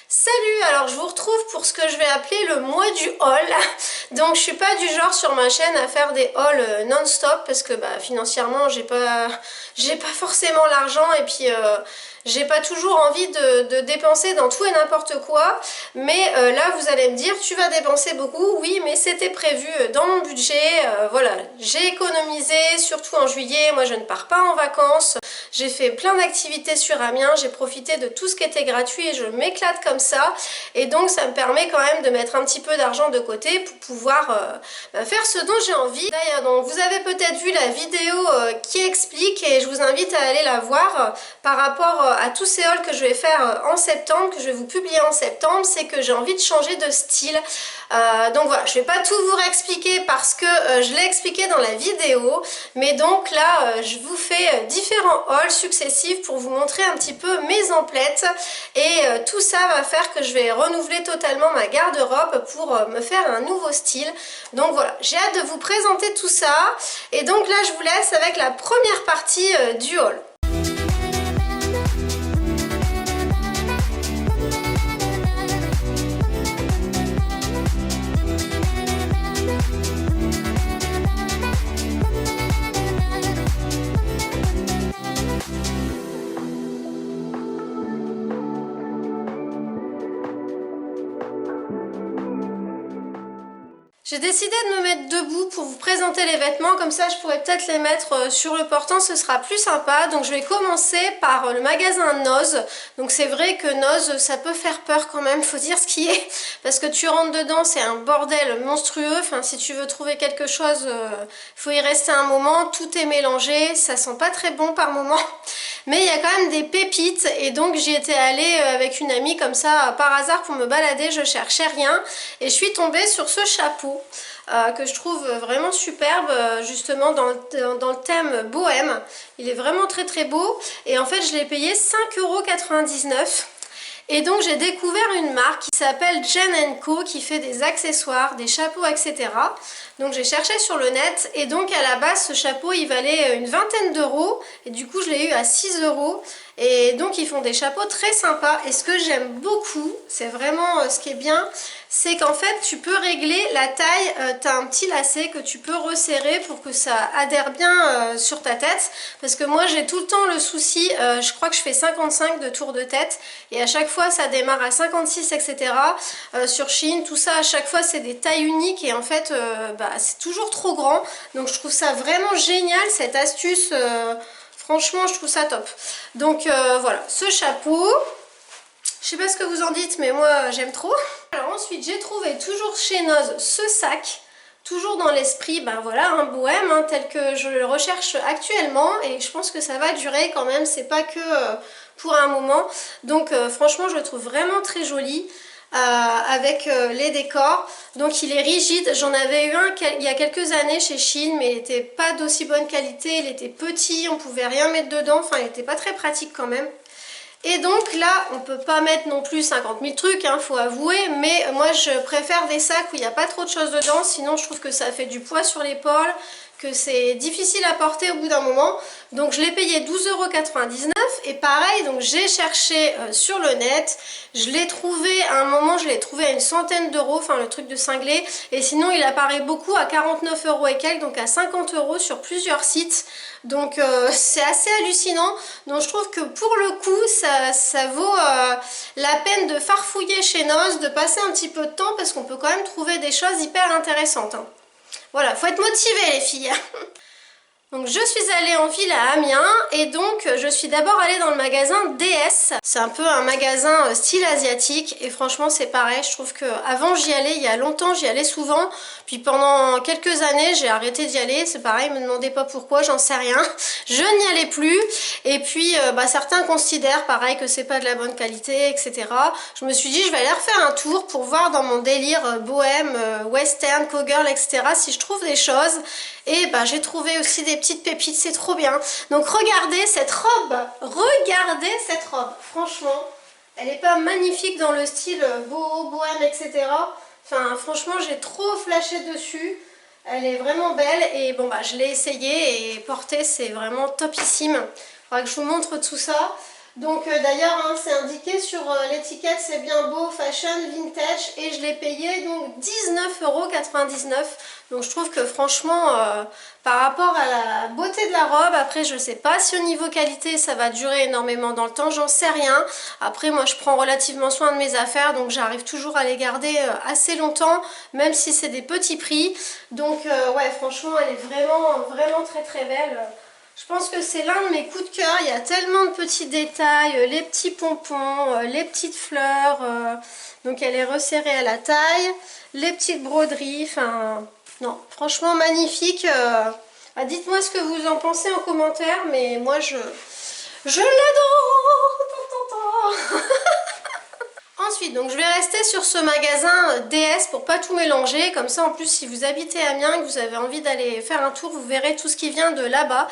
Salut, alors je vous retrouve pour ce que je vais appeler le mois du haul. Donc je suis pas du genre sur ma chaîne à faire des hauls non-stop parce que financièrement j'ai pas forcément l'argent et puis j'ai pas toujours envie de dépenser dans tout et n'importe quoi. Mais là vous allez me dire tu vas dépenser beaucoup, oui mais c'était prévu dans mon budget. Voilà, j'ai économisé surtout en juillet, moi je ne pars pas en vacances. J'ai fait plein d'activités sur Amiens, j'ai profité de tout ce qui était gratuit et je m'éclate comme ça. Et donc ça me permet quand même de mettre un petit peu d'argent de côté pour pouvoir faire ce dont j'ai envie. D'ailleurs, donc vous avez peut-être vu la vidéo qui explique et je vous invite à aller la voir par rapport à tous ces hauls que je vais faire en septembre, que je vais vous publier en septembre. C'est que j'ai envie de changer de style. Donc voilà, je vais pas tout vous réexpliquer parce que je l'ai expliqué dans la vidéo, mais donc là je vous fais différents hauls successifs pour vous montrer un petit peu mes emplettes et tout ça va faire que je vais renouveler totalement ma garde-robe pour me faire un nouveau style. Donc voilà, j'ai hâte de vous présenter tout ça et donc là je vous laisse avec la première partie du haul. J'ai décidé de me mettre debout pour vous présenter les vêtements, comme ça je pourrais peut-être les mettre sur le portant, ce sera plus sympa. Donc je vais commencer par le magasin Noz. Donc c'est vrai que Noz ça peut faire peur quand même, faut dire ce qui est, parce que tu rentres dedans, c'est un bordel monstrueux. Enfin si tu veux trouver quelque chose, faut y rester un moment, tout est mélangé, ça sent pas très bon par moment. Mais il y a quand même des pépites et donc j'y étais allée avec une amie comme ça par hasard pour me balader, je cherchais rien et je suis tombée sur ce chapeau que je trouve vraiment superbe justement dans le thème bohème. Il est vraiment très très beau et en fait je l'ai payé 5,99 €. Et donc j'ai découvert une marque qui s'appelle Jen & Co qui fait des accessoires, des chapeaux, etc. Donc j'ai cherché sur le net et donc à la base ce chapeau il valait une vingtaine d'euros et du coup je l'ai eu à 6 €. Et donc ils font des chapeaux très sympas et ce que j'aime beaucoup, c'est vraiment ce qui est bien, c'est qu'en fait tu peux régler la taille, tu as un petit lacet que tu peux resserrer pour que ça adhère bien sur ta tête, parce que moi j'ai tout le temps le souci, je crois que je fais 55 de tour de tête et à chaque fois ça démarre à 56, etc. Sur Shein, tout ça à chaque fois c'est des tailles uniques et en fait c'est toujours trop grand, donc je trouve ça vraiment génial cette astuce. Franchement, je trouve ça top. Donc voilà, ce chapeau. Je sais pas ce que vous en dites, mais moi j'aime trop. Alors ensuite, j'ai trouvé toujours chez Noz ce sac. Toujours dans l'esprit, voilà, un bohème, tel que je le recherche actuellement. Et je pense que ça va durer quand même, c'est pas que pour un moment. Donc franchement, je le trouve vraiment très joli. Avec les décors, donc il est rigide. J'en avais eu un il y a quelques années chez Shein, mais il n'était pas d'aussi bonne qualité, il était petit, on pouvait rien mettre dedans, enfin il n'était pas très pratique quand même. Et donc là on peut pas mettre non plus 50 000 trucs, faut avouer, mais moi je préfère des sacs où il n'y a pas trop de choses dedans, sinon je trouve que ça fait du poids sur l'épaule, que c'est difficile à porter au bout d'un moment. Donc je l'ai payé 12,99 € et pareil, donc j'ai cherché sur le net, je l'ai trouvé à un moment, je l'ai trouvé à une centaine d'euros, enfin le truc de cinglé, et sinon il apparaît beaucoup à 49 € et quelques, donc à 50 € sur plusieurs sites. Donc c'est assez hallucinant. Donc je trouve que pour le coup ça vaut la peine de farfouiller chez Noz, de passer un petit peu de temps parce qu'on peut quand même trouver des choses hyper intéressantes. Voilà, faut être motivé les filles. Donc je suis allée en ville à Amiens et donc je suis d'abord allée dans le magasin DS. C'est un peu un magasin style asiatique et franchement c'est pareil, je trouve que avant j'y allais, il y a longtemps j'y allais souvent, puis pendant quelques années j'ai arrêté d'y aller, c'est pareil, me demandez pas pourquoi, j'en sais rien, je n'y allais plus et puis certains considèrent pareil que c'est pas de la bonne qualité, etc. Je me suis dit je vais aller refaire un tour pour voir dans mon délire bohème, western, cowgirl, etc. si je trouve des choses. Et j'ai trouvé aussi des petites pépites, c'est trop bien. Donc regardez cette robe, franchement, elle n'est pas magnifique dans le style boho, bohème, etc. Enfin franchement j'ai trop flashé dessus, elle est vraiment belle et je l'ai essayé et porter c'est vraiment topissime. Il faudra que je vous montre tout ça. Donc d'ailleurs hein, c'est indiqué sur l'étiquette, c'est bien beau, fashion, vintage, et je l'ai payé donc 19,99 €. Donc je trouve que franchement par rapport à la beauté de la robe, après je sais pas si au niveau qualité ça va durer énormément dans le temps, j'en sais rien. Après moi je prends relativement soin de mes affaires, donc j'arrive toujours à les garder assez longtemps, même si c'est des petits prix. Donc ouais, franchement elle est vraiment très très belle. Je pense que c'est l'un de mes coups de cœur. Il y a tellement de petits détails, les petits pompons, les petites fleurs. Donc elle est resserrée à la taille, les petites broderies. Enfin, non, franchement magnifique. Dites-moi ce que vous en pensez en commentaire, mais moi je l'adore. Ensuite, donc je vais rester sur ce magasin DS pour pas tout mélanger. Comme ça, en plus, si vous habitez Amiens et que vous avez envie d'aller faire un tour, vous verrez tout ce qui vient de là-bas.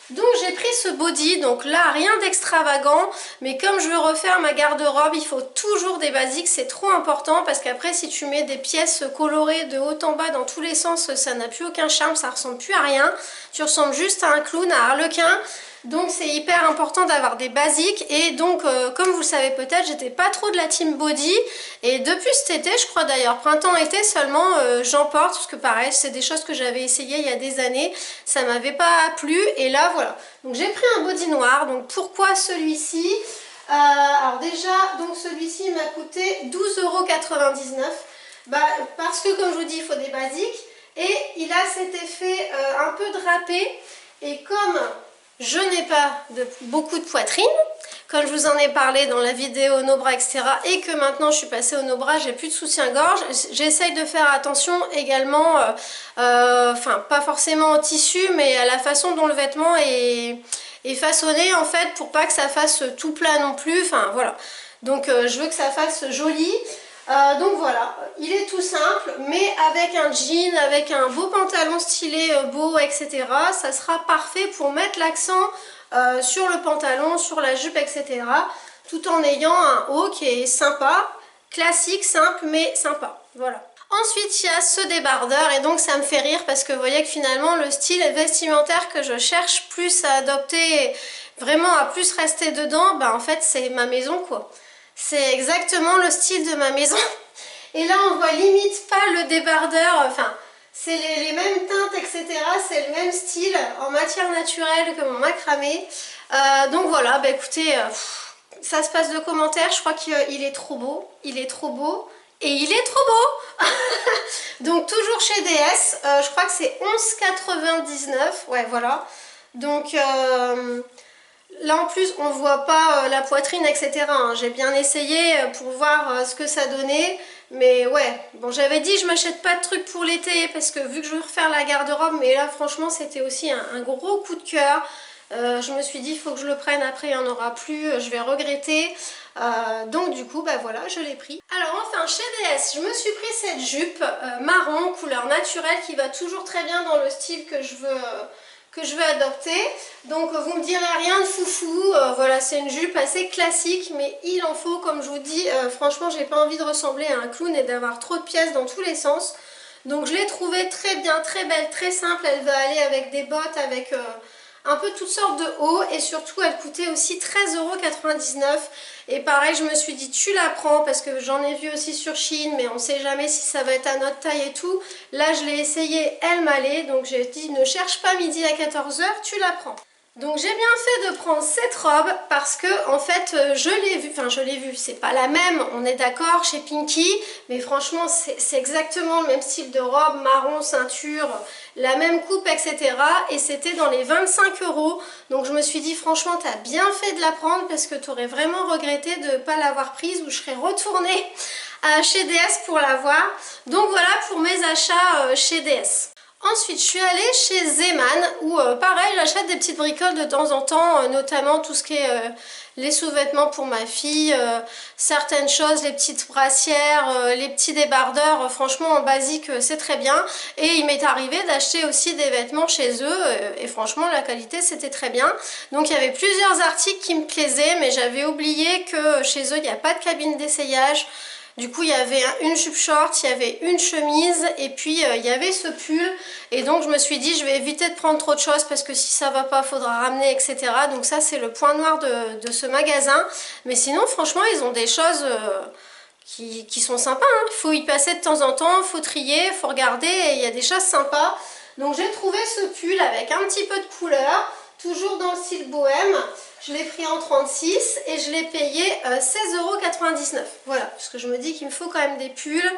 Donc j'ai pris ce body, donc là rien d'extravagant, mais comme je veux refaire ma garde-robe, il faut toujours des basiques, c'est trop important parce qu'après si tu mets des pièces colorées de haut en bas dans tous les sens, ça n'a plus aucun charme, ça ressemble plus à rien, tu ressembles juste à un clown, à Harlequin. Donc c'est hyper important d'avoir des basiques et donc comme vous le savez peut-être, j'étais pas trop de la team body et depuis cet été, je crois d'ailleurs printemps-été seulement, j'en porte parce que pareil, c'est des choses que j'avais essayé il y a des années, ça m'avait pas plu et là voilà. Donc j'ai pris un body noir, donc pourquoi celui-ci? Alors déjà, donc celui-ci m'a coûté 12,99 €, parce que comme je vous dis, il faut des basiques et il a cet effet un peu drapé et comme je n'ai pas beaucoup de poitrine, comme je vous en ai parlé dans la vidéo nos bras, etc. et que maintenant je suis passée au nos bras, j'ai plus de soutien-gorge. J'essaye de faire attention également, enfin pas forcément au tissu, mais à la façon dont le vêtement est façonné en fait, pour pas que ça fasse tout plat non plus. Enfin voilà. Donc je veux que ça fasse joli. Donc voilà, il est tout simple, mais avec un jean, avec un beau pantalon stylé, beau, etc. Ça sera parfait pour mettre l'accent sur le pantalon, sur la jupe, etc. Tout en ayant un haut qui est sympa, classique, simple, mais sympa. Voilà. Ensuite, il y a ce débardeur et donc ça me fait rire parce que vous voyez que finalement le style vestimentaire que je cherche plus à adopter, vraiment à plus rester dedans, en fait c'est ma maison quoi. C'est exactement le style de ma maison. Et là, on voit limite pas le débardeur. Enfin, c'est les mêmes teintes, etc. C'est le même style en matière naturelle que mon macramé. Donc voilà, écoutez, ça se passe de commentaires. Je crois qu'il est trop beau. Il est trop beau. Et il est trop beau. Donc toujours chez DS. Je crois que c'est 11,99 €. Ouais, voilà. Donc... là en plus on voit pas la poitrine etc. hein. J'ai bien essayé pour voir ce que ça donnait. Mais ouais, bon j'avais dit je m'achète pas de trucs pour l'été parce que vu que je veux refaire la garde-robe. Mais là franchement c'était aussi un gros coup de cœur. Je me suis dit il faut que je le prenne après, il n'y en aura plus, je vais regretter. Donc du coup voilà, je l'ai pris. Alors enfin chez DS, je me suis pris cette jupe marron couleur naturelle qui va toujours très bien dans le style que je veux adopter. Donc vous me direz rien de foufou, voilà c'est une jupe assez classique mais il en faut comme je vous dis, franchement j'ai pas envie de ressembler à un clown et d'avoir trop de pièces dans tous les sens. Donc je l'ai trouvée très bien, très belle, très simple, elle va aller avec des bottes, avec un peu toutes sortes de hauts et surtout elle coûtait aussi 13,99 €. Et pareil je me suis dit tu la prends parce que j'en ai vu aussi sur Shein mais on sait jamais si ça va être à notre taille et tout. Là je l'ai essayé, elle m'allait donc j'ai dit ne cherche pas midi à 14 h, tu la prends. Donc j'ai bien fait de prendre cette robe parce que en fait je l'ai vue, c'est pas la même, on est d'accord chez Pinky, mais franchement c'est exactement le même style de robe, marron, ceinture, la même coupe etc. et c'était dans les 25 €. Donc je me suis dit franchement t'as bien fait de la prendre parce que t'aurais vraiment regretté de ne pas l'avoir prise ou je serais retournée chez DS pour l'avoir. Donc voilà pour mes achats chez DS. Ensuite, je suis allée chez Zeman où pareil, j'achète des petites bricoles de temps en temps, notamment tout ce qui est les sous-vêtements pour ma fille, certaines choses, les petites brassières, les petits débardeurs, franchement en basique c'est très bien. Et il m'est arrivé d'acheter aussi des vêtements chez eux et franchement la qualité c'était très bien. Donc il y avait plusieurs articles qui me plaisaient mais j'avais oublié que chez eux il n'y a pas de cabine d'essayage. Du coup, il y avait une jupe short, il y avait une chemise et puis il y avait ce pull. Et donc, je me suis dit, je vais éviter de prendre trop de choses parce que si ça va pas, faudra ramener, etc. Donc ça, c'est le point noir de ce magasin. Mais sinon, franchement, ils ont des choses qui sont sympas, hein. Il faut y passer de temps en temps, il faut trier, il faut regarder et il y a des choses sympas. Donc, j'ai trouvé ce pull avec un petit peu de couleur, toujours dans le style bohème. Je l'ai pris en 36 et je l'ai payé 16,99 €. Voilà, parce que je me dis qu'il me faut quand même des pulls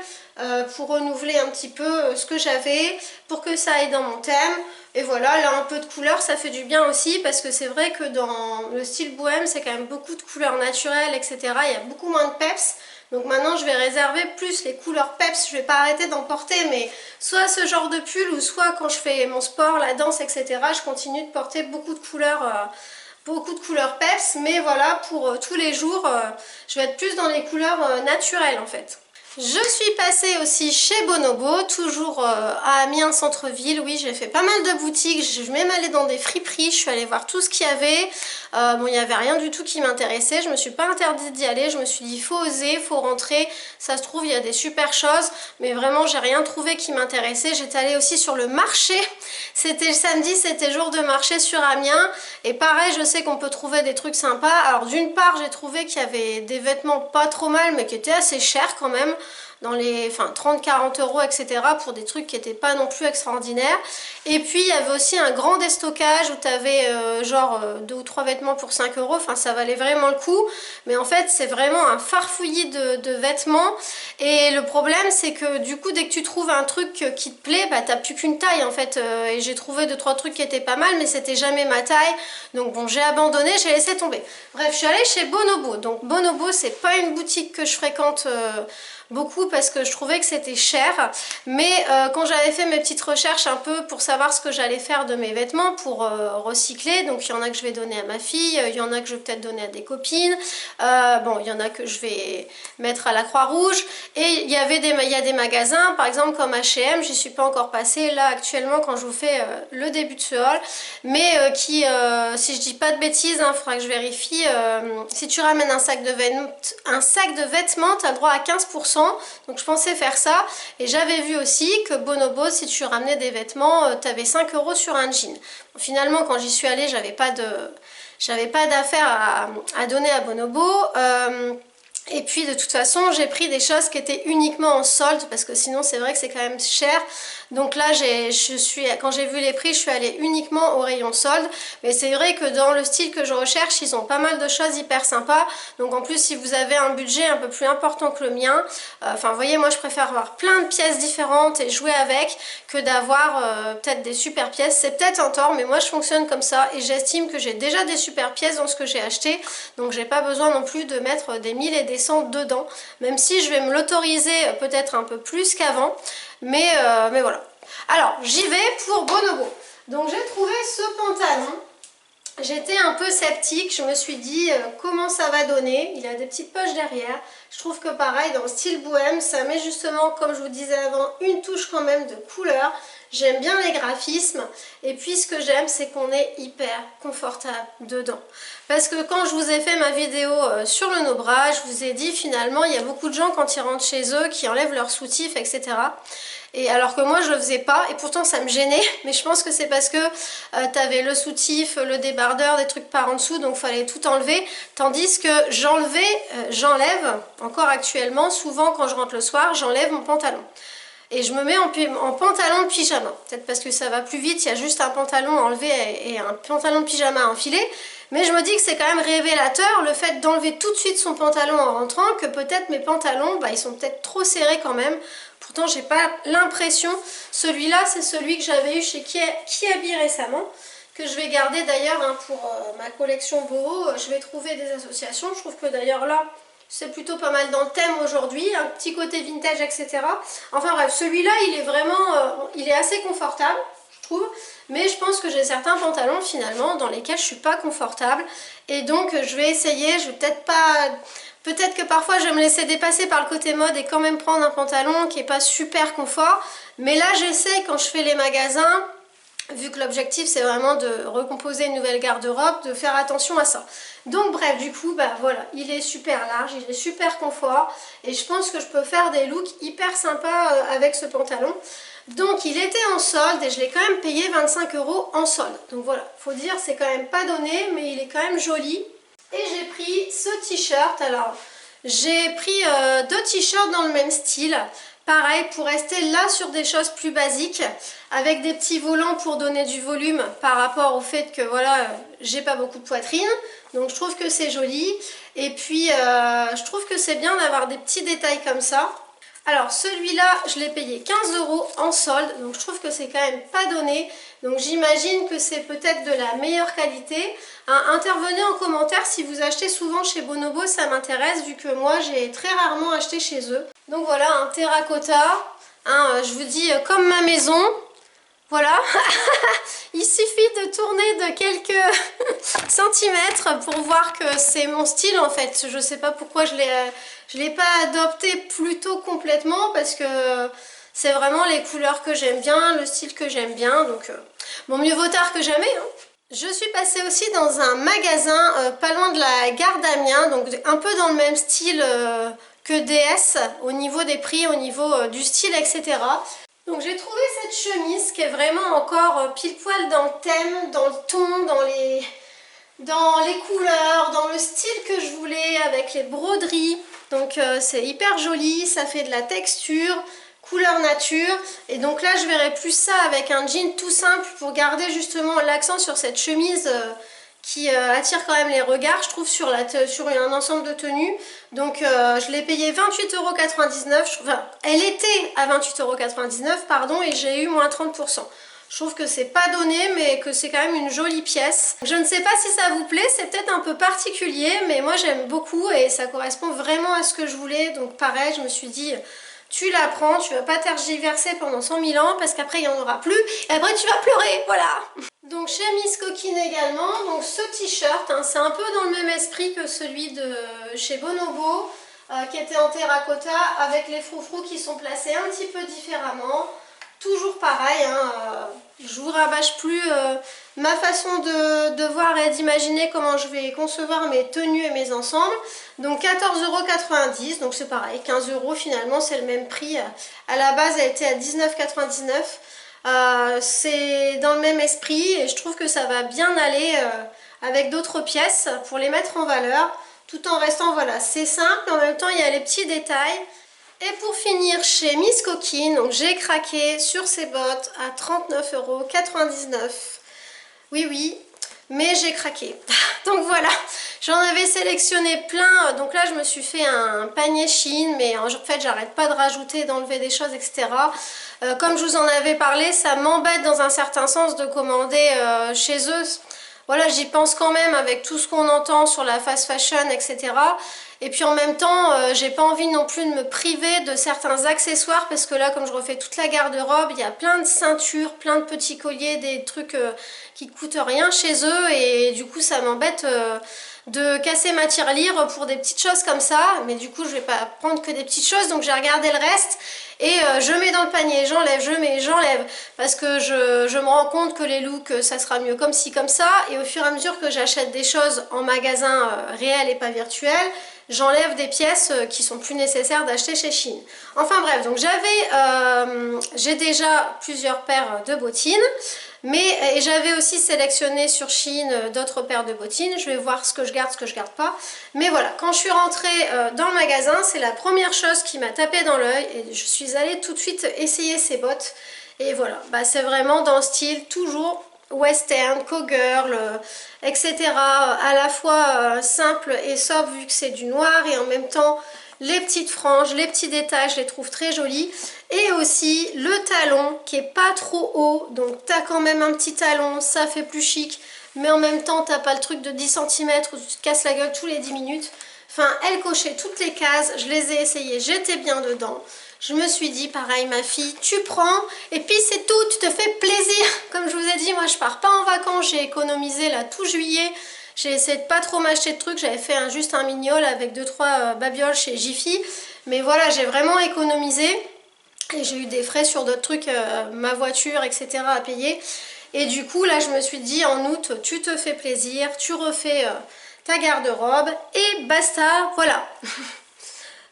pour renouveler un petit peu ce que j'avais, pour que ça aille dans mon thème. Et voilà, là un peu de couleur, ça fait du bien aussi, parce que c'est vrai que dans le style bohème, c'est quand même beaucoup de couleurs naturelles, etc. Il y a beaucoup moins de peps. Donc maintenant, je vais réserver plus les couleurs peps. Je vais pas arrêter d'en porter, mais soit ce genre de pull, ou soit quand je fais mon sport, la danse, etc. Je continue de porter beaucoup de couleurs peps, mais voilà, pour tous les jours, je vais être plus dans les couleurs naturelles en fait. Je suis passée aussi chez Bonobo, toujours à Amiens centre-ville. Oui, j'ai fait pas mal de boutiques, je suis même allée dans des friperies, je suis allée voir tout ce qu'il y avait. Bon, il n'y avait rien du tout qui m'intéressait, je me suis pas interdite d'y aller, je me suis dit il faut oser, il faut rentrer, ça se trouve il y a des super choses, mais vraiment j'ai rien trouvé qui m'intéressait. J'étais allée aussi sur le marché, c'était le samedi, c'était jour de marché sur Amiens, et pareil, je sais qu'on peut trouver des trucs sympas. Alors d'une part, j'ai trouvé qu'il y avait des vêtements pas trop mal, mais qui étaient assez chers quand même, dans les 30-40 €, etc. pour des trucs qui n'étaient pas non plus extraordinaires. Et puis il y avait aussi un grand déstockage où tu avais genre 2 ou 3 vêtements pour 5 €. Enfin, ça valait vraiment le coup. Mais en fait, c'est vraiment un farfouillis de vêtements. Et le problème, c'est que du coup, dès que tu trouves un truc qui te plaît, bah t'as plus qu'une taille en fait. Et j'ai trouvé 2-3 trucs qui étaient pas mal, mais c'était jamais ma taille. Donc bon, j'ai abandonné, j'ai laissé tomber. Bref, je suis allée chez Bonobo. Donc Bonobo, c'est pas une boutique que je fréquente beaucoup parce que je trouvais que c'était cher, mais quand j'avais fait mes petites recherches un peu pour savoir ce que j'allais faire de mes vêtements pour recycler, donc il y en a que je vais donner à ma fille, il y en a que je vais peut-être donner à des copines, bon il y en a que je vais mettre à la Croix-Rouge, et il y a des magasins par exemple comme H&M, j'y suis pas encore passée là actuellement quand je vous fais le début de ce haul, mais qui si je dis pas de bêtises, il faudra que je vérifie, si tu ramènes un sac de vêtements, tu as le droit à 15%. Donc je pensais faire ça, et j'avais vu aussi que Bonobo, si tu ramenais des vêtements, tu avais 5 € sur un jean. Bon, finalement quand j'y suis allée, j'avais pas d'affaires à donner à Bonobo. Et puis de toute façon j'ai pris des choses qui étaient uniquement en solde, parce que sinon c'est vrai que c'est quand même cher. Donc là quand j'ai vu les prix, je suis allée uniquement au rayon solde. Mais c'est vrai que dans le style que je recherche, ils ont pas mal de choses hyper sympas. Donc en plus, si vous avez un budget un peu plus important que le mien, enfin vous voyez, moi je préfère avoir plein de pièces différentes et jouer avec, que d'avoir peut-être des super pièces. C'est peut-être un tort, mais moi je fonctionne comme ça, et j'estime que j'ai déjà des super pièces dans ce que j'ai acheté. Donc j'ai pas besoin non plus de mettre des 1000 et des 100 dedans, même si je vais me l'autoriser peut-être un peu plus qu'avant. Mais voilà. Alors, j'y vais pour Bonobo. Donc, j'ai trouvé ce pantalon. J'étais un peu sceptique. Je me suis dit, comment ça va donner? Il a des petites poches derrière. Je trouve que pareil, dans le style bohème, ça met justement, comme je vous disais avant, une touche quand même de couleur. J'aime bien les graphismes, et puis ce que j'aime, c'est qu'on est hyper confortable dedans. Parce que quand je vous ai fait ma vidéo sur le no-bras, je vous ai dit finalement, il y a beaucoup de gens quand ils rentrent chez eux qui enlèvent leur soutif, etc. Et alors que moi je le faisais pas, et pourtant ça me gênait, mais je pense que c'est parce que tu avais le soutif, le débardeur, des trucs par en dessous, donc il fallait tout enlever. Tandis que j'enlève, encore actuellement, souvent quand je rentre le soir, j'enlève mon pantalon. Et je me mets en pantalon de pyjama. Peut-être parce que ça va plus vite, il y a juste un pantalon enlevé et un pantalon de pyjama enfilé. Mais je me dis que c'est quand même révélateur le fait d'enlever tout de suite son pantalon en rentrant, que peut-être mes pantalons, ils sont peut-être trop serrés quand même. Pourtant, j'ai pas l'impression. Celui-là, c'est celui que j'avais eu chez Kiabi récemment, que je vais garder d'ailleurs pour ma collection boho. Je vais trouver des associations. Je trouve que d'ailleurs là, c'est plutôt pas mal dans le thème aujourd'hui, un petit côté vintage, etc. Enfin bref, celui-là, il est vraiment, il est assez confortable, je trouve. Mais je pense que j'ai certains pantalons finalement dans lesquels je suis pas confortable. Et donc je vais essayer, je vais peut-être pas... Peut-être que parfois je vais me laisser dépasser par le côté mode et quand même prendre un pantalon qui n'est pas super confort. Mais là j'essaie quand je fais les magasins vu que l'objectif c'est vraiment de recomposer une nouvelle garde-robe, de faire attention à ça. Donc bref, du coup, bah voilà, il est super large, il est super confort et je pense que je peux faire des looks hyper sympas avec ce pantalon. Donc il était en solde et je l'ai quand même payé 25 € en solde. Donc voilà, faut dire c'est quand même pas donné, mais il est quand même joli. Et j'ai pris ce t-shirt. Alors j'ai pris deux t-shirts dans le même style. Pareil, pour rester là sur des choses plus basiques, avec des petits volants pour donner du volume par rapport au fait que voilà, j'ai pas beaucoup de poitrine. Donc je trouve que c'est joli. Et puis je trouve que c'est bien d'avoir des petits détails comme ça. Alors celui-là, je l'ai payé 15 € en solde, donc je trouve que c'est quand même pas donné. Donc j'imagine que c'est peut-être de la meilleure qualité. Intervenez en commentaire si vous achetez souvent chez Bonobo, ça m'intéresse vu que moi j'ai très rarement acheté chez eux. Donc voilà, un terracotta, je vous dis comme ma maison. Voilà, il suffit de tourner de quelques centimètres pour voir que c'est mon style en fait. Je sais pas pourquoi je l'ai pas adopté plus tôt complètement parce que c'est vraiment les couleurs que j'aime bien, le style que j'aime bien. Donc bon, mieux vaut tard que jamais, hein. Je suis passée aussi dans un magasin pas loin de la gare d'Amiens, donc un peu dans le même style que DS au niveau des prix, au niveau du style, etc. Donc j'ai trouvé cette chemise qui est vraiment encore pile poil dans le thème, dans le ton, dans les couleurs, dans le style que je voulais, avec les broderies. Donc c'est hyper joli, ça fait de la texture, couleur nature. Et donc là je verrai plus ça avec un jean tout simple pour garder justement l'accent sur cette chemise qui attire quand même les regards, je trouve, sur un ensemble de tenues. Donc je l'ai payé 28,99 €. Enfin, elle était à 28,99 €, pardon, et j'ai eu moins 30%. Je trouve que c'est pas donné, mais que c'est quand même une jolie pièce. Je ne sais pas si ça vous plaît, c'est peut-être un peu particulier, mais moi j'aime beaucoup et ça correspond vraiment à ce que je voulais. Donc pareil, je me suis dit, tu la prends, tu vas pas tergiverser pendant 100 000 ans parce qu'après il n'y en aura plus et après tu vas pleurer, voilà. Donc chez Miss Coquine également, donc ce t-shirt, c'est un peu dans le même esprit que celui de chez Bonobo, qui était en terracotta avec les froufrous qui sont placés un petit peu différemment. Toujours pareil, je vous rabâche plus ma façon de voir et d'imaginer comment je vais concevoir mes tenues et mes ensembles. Donc 14,90 €, donc c'est pareil, 15 € finalement, c'est le même prix. À la base, elle était à 19,99 €. C'est dans le même esprit et je trouve que ça va bien aller avec d'autres pièces pour les mettre en valeur, tout en restant, voilà, c'est simple, en même temps il y a les petits détails. Et pour finir, chez Miss Coquine, donc j'ai craqué sur ces bottes à 39,99 €. Oui, oui, mais j'ai craqué. Donc voilà, j'en avais sélectionné plein. Donc là, je me suis fait un panier Shein, mais en fait, j'arrête pas de rajouter, d'enlever des choses, etc. Comme je vous en avais parlé, ça m'embête dans un certain sens de commander chez eux. Voilà, j'y pense quand même avec tout ce qu'on entend sur la fast fashion, etc. Et puis en même temps, j'ai pas envie non plus de me priver de certains accessoires parce que là, comme je refais toute la garde-robe, il y a plein de ceintures, plein de petits colliers, des trucs qui coûtent rien chez eux et du coup, ça m'embête de casser ma tirelire pour des petites choses comme ça. Mais du coup, je vais pas prendre que des petites choses, donc j'ai regardé le reste et je mets dans le panier, j'enlève, je mets, j'enlève parce que je me rends compte que les looks, ça sera mieux comme ci, comme ça. Et au fur et à mesure que j'achète des choses en magasin réel et pas virtuel, j'enlève des pièces qui sont plus nécessaires d'acheter chez Shein. Enfin bref, donc j'ai déjà plusieurs paires de bottines, et j'avais aussi sélectionné sur Shein d'autres paires de bottines. Je vais voir ce que je garde pas. Mais voilà, quand je suis rentrée dans le magasin, c'est la première chose qui m'a tapé dans l'œil et je suis allée tout de suite essayer ces bottes. Et voilà, bah, c'est vraiment dans le style toujours western, cowgirl, etc. À la fois simple et sobre vu que c'est du noir et en même temps les petites franges, les petits détails, je les trouve très jolis. Et aussi le talon qui est pas trop haut, donc tu as quand même un petit talon, ça fait plus chic, mais en même temps t'as pas le truc de 10 cm où tu te casses la gueule tous les 10 minutes. Enfin, elle cochait toutes les cases, je les ai essayées, j'étais bien dedans. Je me suis dit, pareil ma fille, tu prends et puis c'est tout, tu te fais plaisir. Comme je vous ai dit, moi je pars pas en vacances, j'ai économisé là tout juillet. J'ai essayé de pas trop m'acheter de trucs, j'avais fait juste un mignol avec 2-3 babioles chez Jiffy. Mais voilà, j'ai vraiment économisé et j'ai eu des frais sur d'autres trucs, ma voiture, etc. à payer. Et du coup là je me suis dit en août tu te fais plaisir, tu refais ta garde-robe et basta, voilà.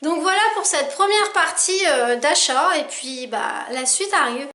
Donc voilà pour cette première partie d'achat et puis bah la suite arrive.